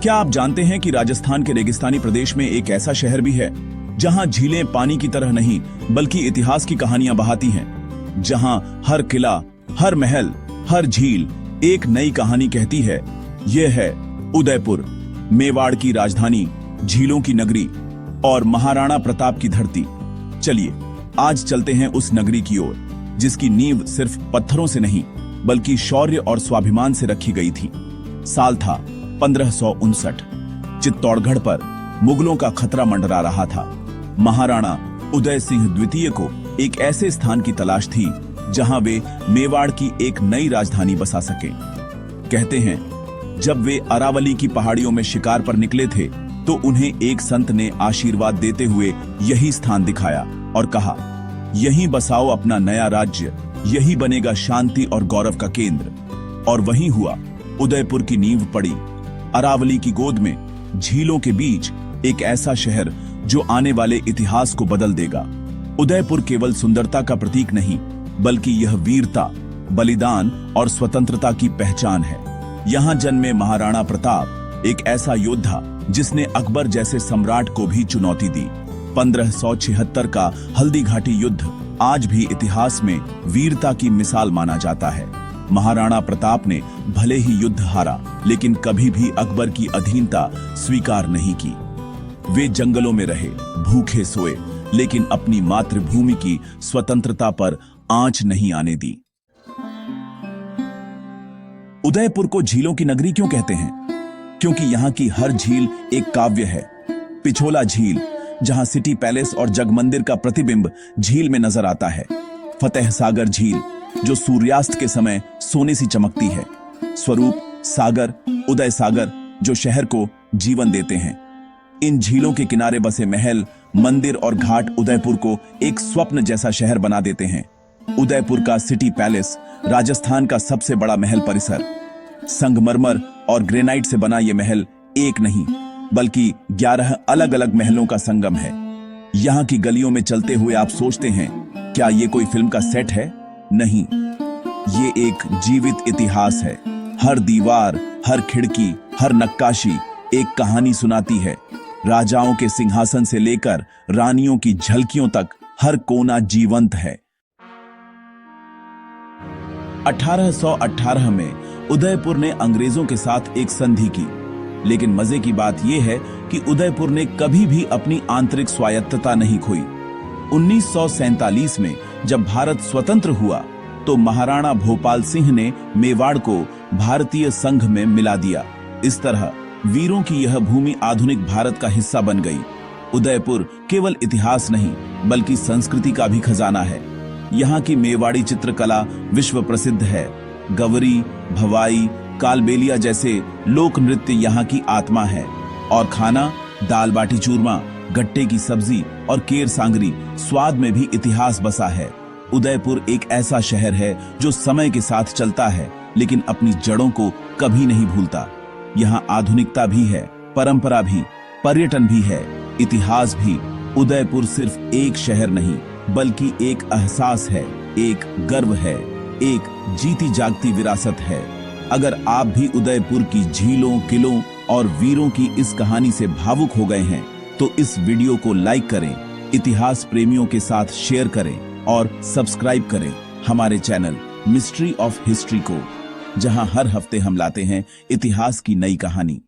क्या आप जानते हैं कि राजस्थान के रेगिस्तानी प्रदेश में एक ऐसा शहर भी है जहां झीलें पानी की तरह नहीं बल्कि इतिहास की कहानियां बहाती हैं, जहां हर किला, हर महल, हर झील एक नई कहानी कहती है। यह है उदयपुर, मेवाड़ की राजधानी, झीलों की नगरी और महाराणा प्रताप की धरती। चलिए आज चलते हैं उस नगरी की ओर जिसकी नींव सिर्फ पत्थरों से नहीं बल्कि शौर्य और स्वाभिमान से रखी गई थी। साल था 1559। चित्तौड़गढ़ पर मुगलों का खतरा मंडरा रहा था। महाराणा उदय सिंह द्वितीय को एक ऐसे स्थान की तलाश थी जहां वे मेवाड़ की एक नई राजधानी बसा सके। कहते हैं जब वे अरावली की पहाड़ियों में शिकार पर निकले थे तो उन्हें एक संत ने आशीर्वाद देते हुए यही स्थान दिखाया और कहा, यहीं बसाओ अपना नया राज्य, यही बनेगा शांति और गौरव का केंद्र। और वहीं हुआ। उदयपुर की नींव पड़ी, अरावली की गोद में, झीलों के बीच एक ऐसा शहर जो आने वाले इतिहास को बदल देगा। उदयपुर केवल सुंदरता का प्रतीक नहीं बल्कि यह वीरता, बलिदान और स्वतंत्रता की पहचान है। यहां जन्मे महाराणा प्रताप, एक ऐसा योद्धा जिसने अकबर जैसे सम्राट को भी चुनौती दी। 1576 का हल्दी घाटी युद्ध आज भी इतिहास में वीरता की मिसाल माना जाता है। महाराणा प्रताप ने भले ही युद्ध हारा लेकिन कभी भी अकबर की अधीनता स्वीकार नहीं की। वे जंगलों में रहे, भूखे सोए, लेकिन अपनी मातृभूमि की स्वतंत्रता पर आंच नहीं आने दी। उदयपुर को झीलों की नगरी क्यों कहते हैं? क्योंकि यहाँ की हर झील एक काव्य है। पिछोला झील, जहां सिटी पैलेस और जगमंदिर का प्रतिबिंब झील में नजर आता है। फतेह सागर झील, जो सूर्यास्त के समय सोने सी चमकती है। स्वरूप सागर, उदय सागर, जो शहर को जीवन देते हैं। इन झीलों के किनारे बसे महल, मंदिर और घाट उदयपुर को एक स्वप्न जैसा शहर बना देते हैं। उदयपुर का सिटी पैलेस राजस्थान का सबसे बड़ा महल परिसर। संगमरमर और ग्रेनाइट से बना यह महल एक नहीं बल्कि 11 अलग अलग महलों का संगम है। यहां की गलियों में चलते हुए आप सोचते हैं, क्या यह कोई फिल्म का सेट है? नहीं, ये एक जीवित इतिहास है। हर दीवार, हर खिड़की, हर नक्काशी एक कहानी सुनाती है। राजाओं के सिंहासन से लेकर रानियों की झलकियों तक हर कोना जीवंत है। 1818 में उदयपुर ने अंग्रेजों के साथ एक संधि की, लेकिन मजे की बात यह है कि उदयपुर ने कभी भी अपनी आंतरिक स्वायत्तता नहीं खोई। 1947 में जब भारत स्वतंत्र हुआ तो महाराणा भोपाल सिंह ने मेवाड़ को भारतीय संघ में मिला दिया। इस तरह वीरों की यह भूमि आधुनिक भारत का हिस्सा बन गई। उदयपुर केवल इतिहास नहीं बल्कि संस्कृति का भी खजाना है। यहाँ की मेवाड़ी चित्रकला विश्व प्रसिद्ध है। गवरी, भवाई, कालबेलिया जैसे लोक नृत्य यहाँ की आत्मा है। और खाना, दाल बाटी चूरमा, गट्टे की सब्जी और केर सांगरी, स्वाद में भी इतिहास बसा है। उदयपुर एक ऐसा शहर है जो समय के साथ चलता है लेकिन अपनी जड़ों को कभी नहीं भूलता। यहाँ आधुनिकता भी है, परंपरा भी, पर्यटन भी है, इतिहास भी। उदयपुर सिर्फ एक शहर नहीं बल्कि एक एहसास है, एक गर्व है, एक जीती जागती विरासत है। अगर आप भी उदयपुर की झीलों, किलों और वीरों की इस कहानी से भावुक हो गए हैं तो इस वीडियो को लाइक करें, इतिहास प्रेमियों के साथ शेयर करें और सब्सक्राइब करें हमारे चैनल मिस्ट्री ऑफ हिस्ट्री को, जहां हर हफ्ते हम लाते हैं इतिहास की नई कहानी।